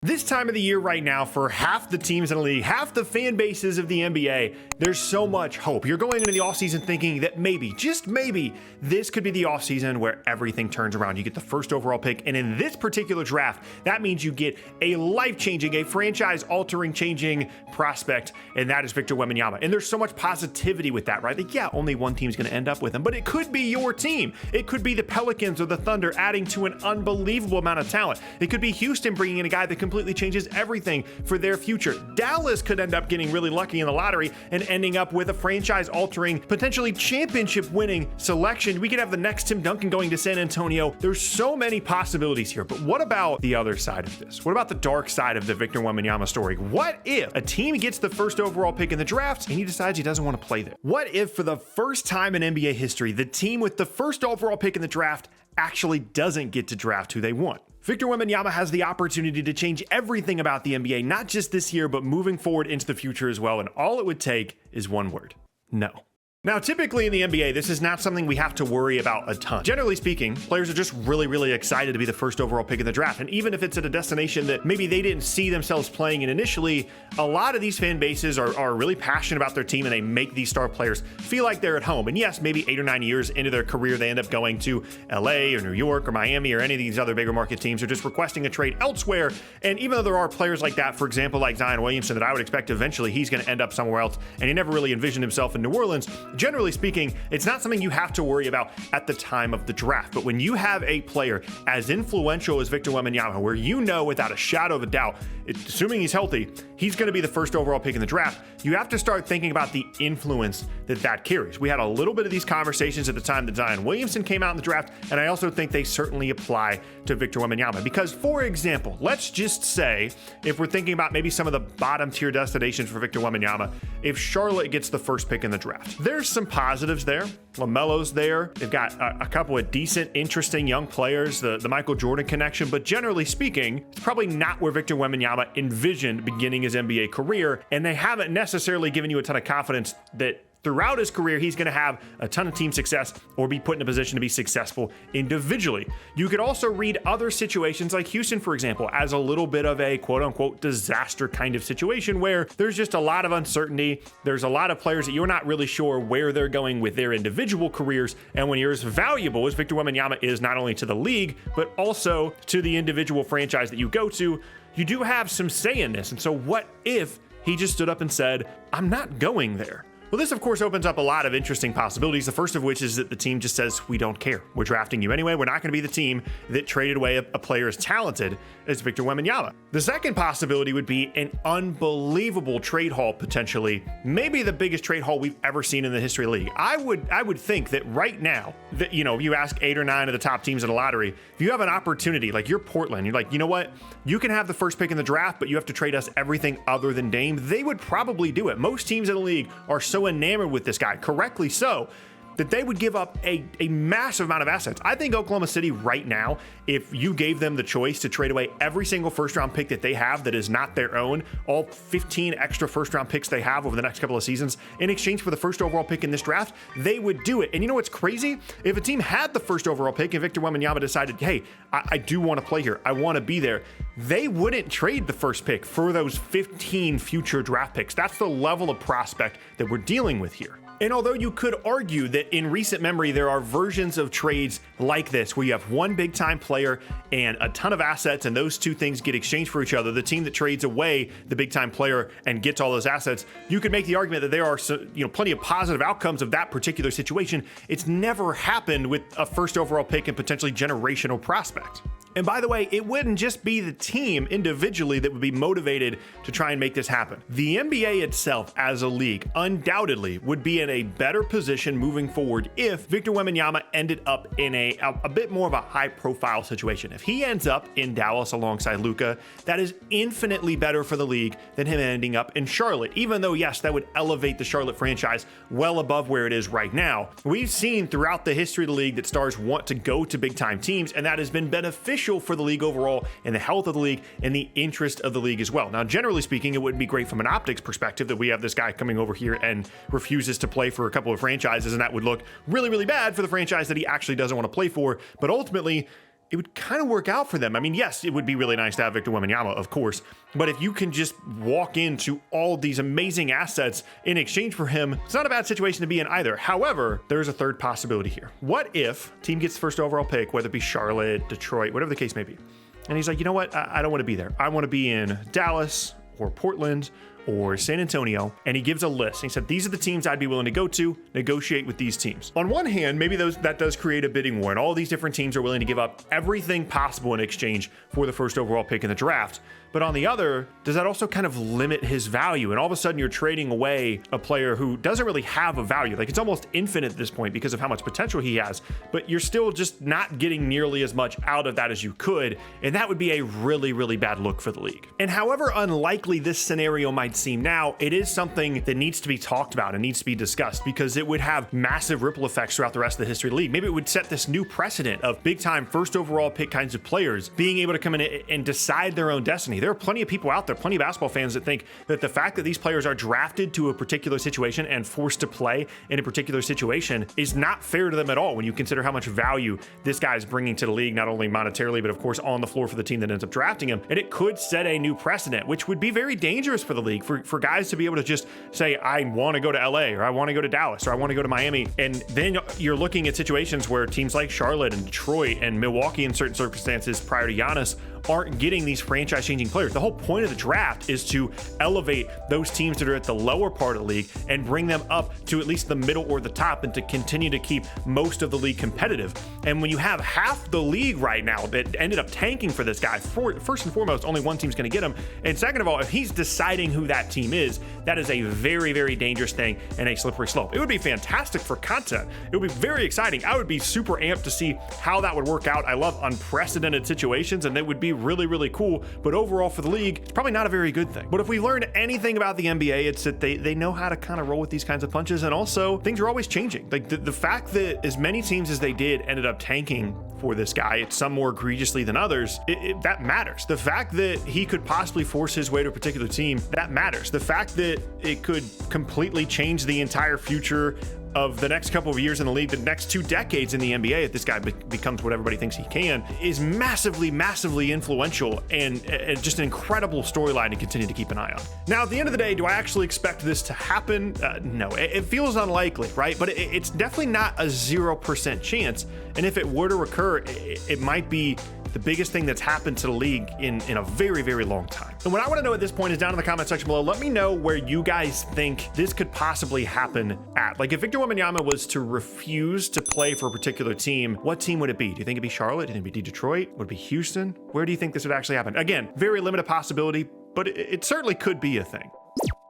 This time of the year right now, for half the teams in the league, half the fan bases of the NBA, there's so much hope. You're going into the offseason thinking that maybe, just maybe, this could be the offseason where everything turns around. You get the first overall pick, and in this particular draft, that means you get a life-changing, a franchise-altering, changing prospect, and that is Victor Wembanyama. And there's so much positivity with that, right? Like, yeah, only one team's going to end up with him, but it could be your team. It could be the Pelicans or the Thunder adding to an unbelievable amount of talent. It could be Houston bringing in a guy that completely changes everything for their future. Dallas could end up getting really lucky in the lottery and ending up with a franchise-altering, potentially championship-winning selection. We could have the next Tim Duncan going to San Antonio. There's so many possibilities here, but what about the other side of this? What about the dark side of the Victor Wembanyama story? What if a team gets the first overall pick in the draft and he decides he doesn't want to play there? What if for the first time in NBA history, the team with the first overall pick in the draft actually doesn't get to draft who they want? Victor Wembanyama has the opportunity to change everything about the NBA, not just this year, but moving forward into the future as well. And all it would take is one word: no. Now, typically in the NBA, this is not something we have to worry about a ton. Generally speaking, players are just really excited to be the first overall pick in the draft. And even if it's at a destination that maybe they didn't see themselves playing in initially, a lot of these fan bases are really passionate about their team, and they make these star players feel like they're at home. And yes, maybe 8 or 9 years into their career, they end up going to LA or New York or Miami or any of these other bigger market teams, or just requesting a trade elsewhere. And even though there are players like that, for example, like Zion Williamson, that I would expect eventually he's going to end up somewhere else, and he never really envisioned himself in New Orleans, generally speaking, it's not something you have to worry about at the time of the draft. But when you have a player as influential as Victor Wembanyama, where you know without a shadow of a doubt, assuming he's healthy, he's going to be the first overall pick in the draft, you have to start thinking about the influence that carries. We had a little bit of these conversations at the time that Zion Williamson came out in the draft, and I also think they certainly apply to Victor Wembanyama. Because, for example, let's just say, if we're thinking about maybe some of the bottom tier destinations for Victor Wembanyama, if Charlotte gets the first pick in the draft, there's some positives there. LaMelo's there. They've got a couple of decent, interesting young players, the Michael Jordan connection, but generally speaking, it's probably not where Victor Wembanyama envisioned beginning his NBA career, and they haven't necessarily given you a ton of confidence that throughout his career, he's going to have a ton of team success or be put in a position to be successful individually. You could also read other situations like Houston, for example, as a little bit of a quote-unquote disaster kind of situation where there's just a lot of uncertainty. There's a lot of players that you're not really sure where they're going with their individual careers. And when you're as valuable as Victor Wembanyama is not only to the league, but also to the individual franchise that you go to, you do have some say in this. And so what if he just stood up and said, I'm not going there? Well, this, of course, opens up a lot of interesting possibilities. The first of which is that the team just says, we don't care. We're drafting you anyway. We're not going to be the team that traded away a player as talented as Victor Wembanyama. The second possibility would be an unbelievable trade haul, potentially. Maybe the biggest trade haul we've ever seen in the history of the league. I would think that right now, that, you ask 8 or 9 of the top teams in the lottery, if you have an opportunity, like you're Portland, you're like, you know what? You can have the first pick in the draft, but you have to trade us everything other than Dame. They would probably do it. Most teams in the league are so enamored with this guy, correctly so, that they would give up a massive amount of assets. I think Oklahoma City right now, if you gave them the choice to trade away every single first round pick that they have that is not their own, all 15 extra first round picks they have over the next couple of seasons, in exchange for the first overall pick in this draft, they would do it. And you know what's crazy? If a team had the first overall pick and Victor Wembanyama decided, hey, I do want to play here, I want to be there, they wouldn't trade the first pick for those 15 future draft picks. That's the level of prospect that we're dealing with here. And although you could argue that in recent memory, there are versions of trades like this, where you have one big time player and a ton of assets, and those two things get exchanged for each other, the team that trades away the big time player and gets all those assets, you could make the argument that there are plenty of positive outcomes of that particular situation. It's never happened with a first overall pick and potentially generational prospect. And by the way, it wouldn't just be the team individually that would be motivated to try and make this happen. The NBA itself as a league undoubtedly would be in a better position moving forward if Victor Wembanyama ended up in a bit more of a high profile situation. If he ends up in Dallas alongside Luka, that is infinitely better for the league than him ending up in Charlotte, even though, yes, that would elevate the Charlotte franchise well above where it is right now. We've seen throughout the history of the league that stars want to go to big time teams, and that has been beneficial for the league overall and the health of the league and the interest of the league as well. Now, generally speaking, it wouldn't be great from an optics perspective that we have this guy coming over here and refuses to play for a couple of franchises, and that would look really bad for the franchise that he actually doesn't want to play for. But ultimately, it would kind of work out for them. I mean, yes, it would be really nice to have Victor Wembanyama, of course, but if you can just walk into all of these amazing assets in exchange for him, it's not a bad situation to be in either. However, there's a third possibility here. What if team gets the first overall pick, whether it be Charlotte, Detroit, whatever the case may be, and he's like, you know what, I don't want to be there. I want to be in Dallas or Portland or San Antonio, and he gives a list. He said, these are the teams I'd be willing to go to, negotiate with these teams. On one hand, maybe that does create a bidding war, and all these different teams are willing to give up everything possible in exchange for the first overall pick in the draft. But on the other, does that also kind of limit his value? And all of a sudden you're trading away a player who doesn't really have a value. Like, it's almost infinite at this point because of how much potential he has, but you're still just not getting nearly as much out of that as you could. And that would be a really, really bad look for the league. And however unlikely this scenario might seem now, it is something that needs to be talked about and needs to be discussed because it would have massive ripple effects throughout the rest of the history of the league. Maybe it would set this new precedent of big time first overall pick kinds of players being able to come in and decide their own destiny. There are plenty of people out there, plenty of basketball fans that think that the fact that these players are drafted to a particular situation and forced to play in a particular situation is not fair to them at all when you consider how much value this guy is bringing to the league, not only monetarily, but of course on the floor for the team that ends up drafting him. And it could set a new precedent, which would be very dangerous for the league, for guys to be able to just say, I want to go to LA, or I want to go to Dallas, or I want to go to Miami. And then you're looking at situations where teams like Charlotte and Detroit and Milwaukee in certain circumstances prior to Giannis aren't getting these franchise-changing players. The whole point of the draft is to elevate those teams that are at the lower part of the league and bring them up to at least the middle or the top, and to continue to keep most of the league competitive. And when you have half the league right now that ended up tanking for this guy, first and foremost, only one team's going to get him. And second of all, if he's deciding who that team is, that is a very, very dangerous thing and a slippery slope. It would be fantastic for content. It would be very exciting. I would be super amped to see how that would work out. I love unprecedented situations, and they would be really, really cool. But overall for the league, it's probably not a very good thing. But if we learned anything about the NBA, it's that they know how to kind of roll with these kinds of punches, and also things are always changing. Like the fact that as many teams as they did ended up tanking for this guy, some more egregiously than others, that matters. The fact that he could possibly force his way to a particular team, that matters. The fact that it could completely change the entire future of the next couple of years in the league, the next 2 decades in the NBA, if this guy becomes what everybody thinks he can, is massively, massively influential and just an incredible storyline to continue to keep an eye on. Now, at the end of the day, do I actually expect this to happen? No, it feels unlikely, right? But it's definitely not a 0% chance. And if it were to occur, it might be the biggest thing that's happened to the league in a very, very long time. And what I want to know at this point is down in the comment section below. Let me know where you guys think this could possibly happen at. Like, if Victor Wembanyama was to refuse to play for a particular team, what team would it be? Do you think it'd be Charlotte? Do you think it'd be Detroit? Would it be Houston? Where do you think this would actually happen? Again, very limited possibility, but it certainly could be a thing.